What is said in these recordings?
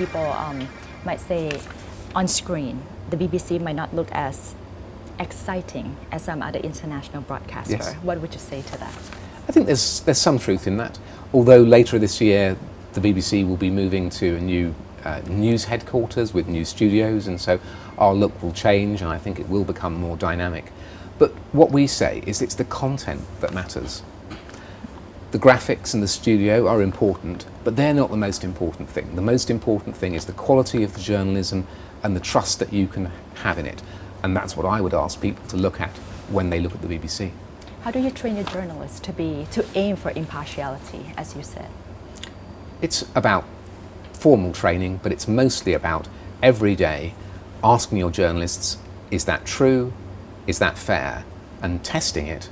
people might say on screen, the BBC might not look as exciting as some other international broadcaster. Yes. What would you say to that? I think there's some truth in that. Although later this year, the BBC will be moving to a new news headquarters with new studios, and so our look will change, and I think it will become more dynamic. But what we say is it's the content that matters. The graphics and the studio are important, but they're not the most important thing. The most important thing is the quality of the journalism and the trust that you can have in it. And that's what I would ask people to look at when they look at the BBC. How do you train your journalists to aim for impartiality, as you said? It's about formal training, but it's mostly about every day asking your journalists, is that true? Is that fair? And testing it,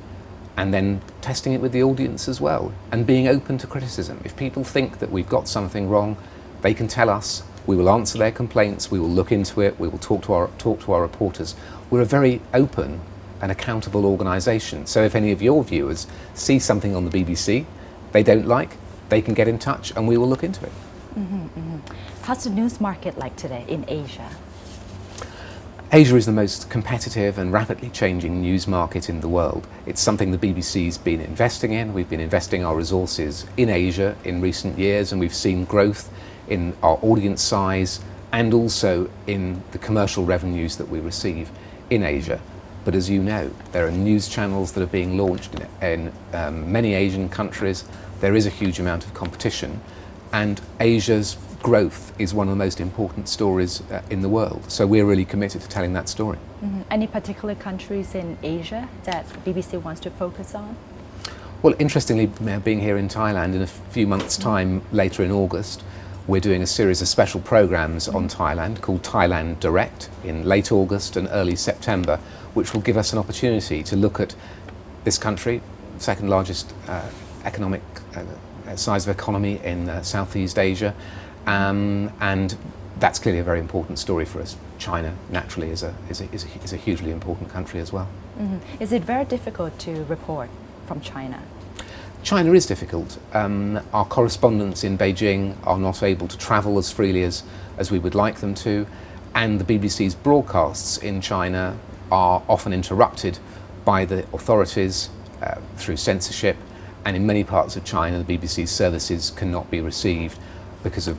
and then testing it with the audience as well, and being open to criticism. If people think that we've got something wrong, they can tell us. We will answer their complaints, we will look into it, we will talk to our reporters. We're a very open and accountable organisation. So if any of your viewers see something on the BBC they don't like, they can get in touch and we will look into it. How's the news market like today in Asia? Asia is the most competitive and rapidly changing news market in the world. It's something the BBC's been investing in. We've been investing our resources in Asia in recent years, and we've seen growth in our audience size and also in the commercial revenues that we receive in Asia. But as you know, there are news channels that are being launched in many Asian countries. There is a huge amount of competition, and Asia's growth is one of the most important stories in the world. So we're really committed to telling that story. Any particular countries in Asia that BBC wants to focus on? Well, interestingly, being here in Thailand in a few months' time, later in August, we're doing a series of special programs on Thailand called Thailand Direct in late August and early September, which will give us an opportunity to look at this country, second largest economic size of economy in Southeast Asia, and that's clearly a very important story for us. China, naturally, is a hugely important country as well. Is it very difficult to report from China? China is difficult. Our correspondents in Beijing are not able to travel as freely as we would like them to, and the BBC's broadcasts in China are often interrupted by the authorities through censorship, and in many parts of China the BBC's services cannot be received because of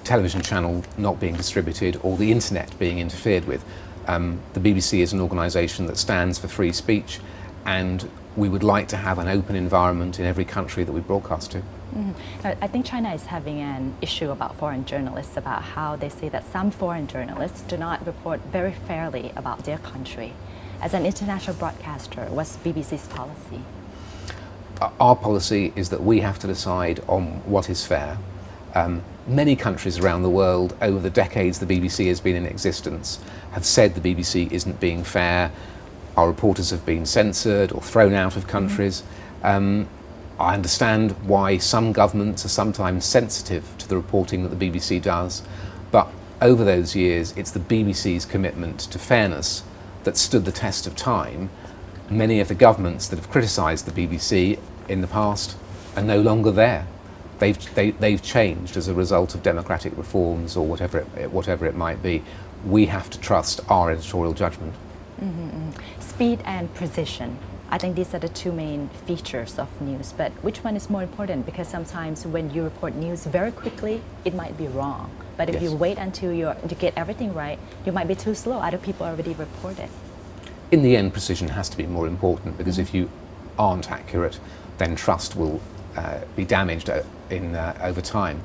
television channel not being distributed or the internet being interfered with. The BBC is an organisation that stands for free speech, and we would like to have an open environment in every country that we broadcast to. I think China is having an issue about foreign journalists, about how they say that some foreign journalists do not report very fairly about their country. As an international broadcaster, what's BBC's policy? Our policy is that we have to decide on what is fair. Many countries around the world, over the decades the BBC has been in existence, have said the BBC isn't being fair. Our reporters have been censored or thrown out of countries. I understand why some governments are sometimes sensitive to the reporting that the BBC does, but over those years it's the BBC's commitment to fairness that stood the test of time. Many of the governments that have criticised the BBC in the past are no longer there. They've changed as a result of democratic reforms or whatever it might be. We have to trust our editorial judgment. Speed and precision. I think these are the two main features of news, but which one is more important? Because sometimes when you report news very quickly, it might be wrong. But if you wait until you get everything right, you might be too slow. Other people already reported. In the end, precision has to be more important, because if you aren't accurate, then trust will be damaged over time.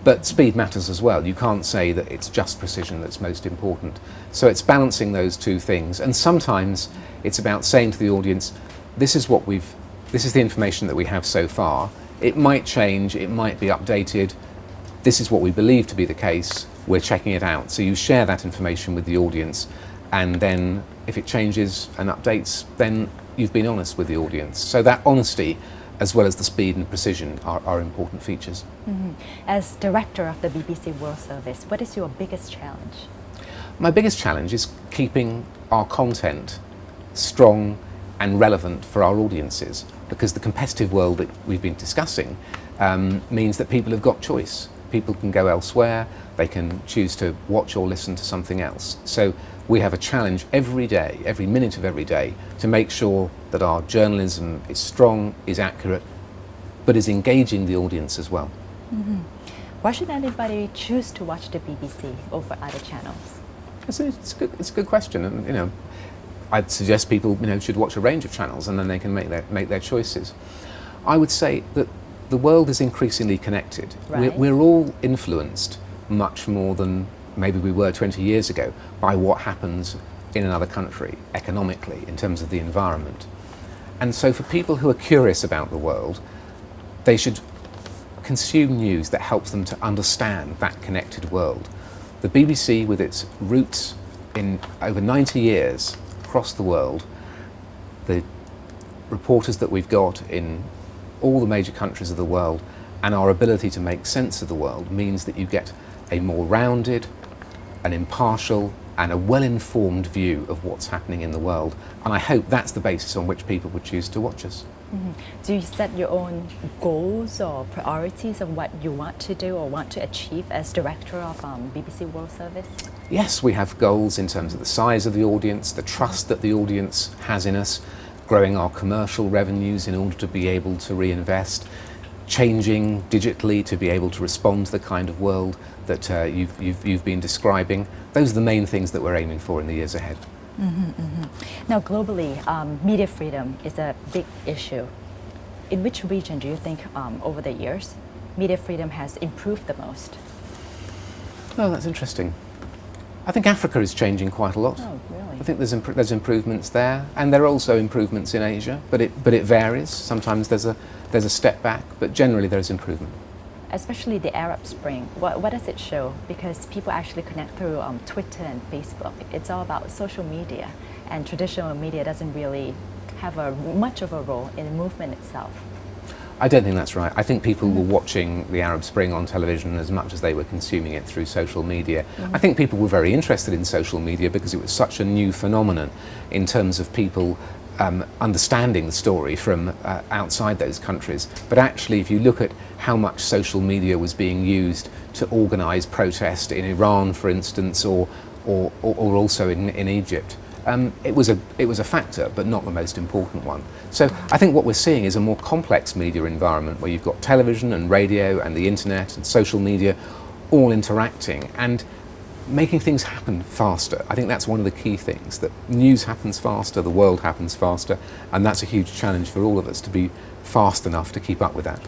But speed matters as well. You can't say that it's just precision that's most important. So it's balancing those two things. And sometimes it's about saying to the audience, this is the information that we have so far. It might change, it might be updated. This is what we believe to be the case. We're checking it out. So you share that information with the audience, and then if it changes and updates, then you've been honest with the audience. So that honesty, as well as the speed and precision, are important features. As director of the BBC World Service, what is your biggest challenge? My biggest challenge is keeping our content strong and relevant for our audiences, because the competitive world that we've been discussing means that people have got choice. people can go elsewhere, they can choose to watch or listen to something else. So we have a challenge every day, every minute of every day, to make sure that our journalism is strong, is accurate, but is engaging the audience as well. Why should anybody choose to watch the BBC over other channels? It's a good question, and I'd suggest people should watch a range of channels, and then they can make their choices. I would say that the world is increasingly connected. Right. We're all influenced much more than maybe we were 20 years ago by what happens in another country economically in terms of the environment. And so for people who are curious about the world, they should consume news that helps them to understand that connected world. The BBC, with its roots in over 90 years across the world, the reporters that we've got in all the major countries of the world, and our ability to make sense of the world means that you get a more rounded, an impartial and a well-informed view of what's happening in the world. And I hope that's the basis on which people would choose to watch us. Do you set your own goals or priorities of what you want to do or want to achieve as director of BBC World Service? Yes, we have goals in terms of the size of the audience, the trust that the audience has in us, growing our commercial revenues in order to be able to reinvest, changing digitally to be able to respond to the kind of world that you've been describing. Those are the main things that we're aiming for in the years ahead. Now, globally, media freedom is a big issue. In which region do you think, over the years, media freedom has improved the most? Oh, that's interesting. I think Africa is changing quite a lot. Oh, really? I think there's improvements there, and there are also improvements in Asia, but it varies. Sometimes there's a step back, but generally there's improvement. Especially the Arab Spring, what does it show? Because people actually connect through Twitter and Facebook. It's all about social media, and traditional media doesn't really have much of a role in the movement itself. I don't think that's right. I think people were watching the Arab Spring on television as much as they were consuming it through social media. I think people were very interested in social media because it was such a new phenomenon in terms of people understanding the story from outside those countries. But actually, if you look at how much social media was being used to organise protest in Iran, for instance, or also in Egypt, it was a factor, but not the most important one. So I think what we're seeing is a more complex media environment where you've got television and radio and the internet and social media all interacting and making things happen faster. I think that's one of the key things, that news happens faster, the world happens faster, and that's a huge challenge for all of us to be fast enough to keep up with that.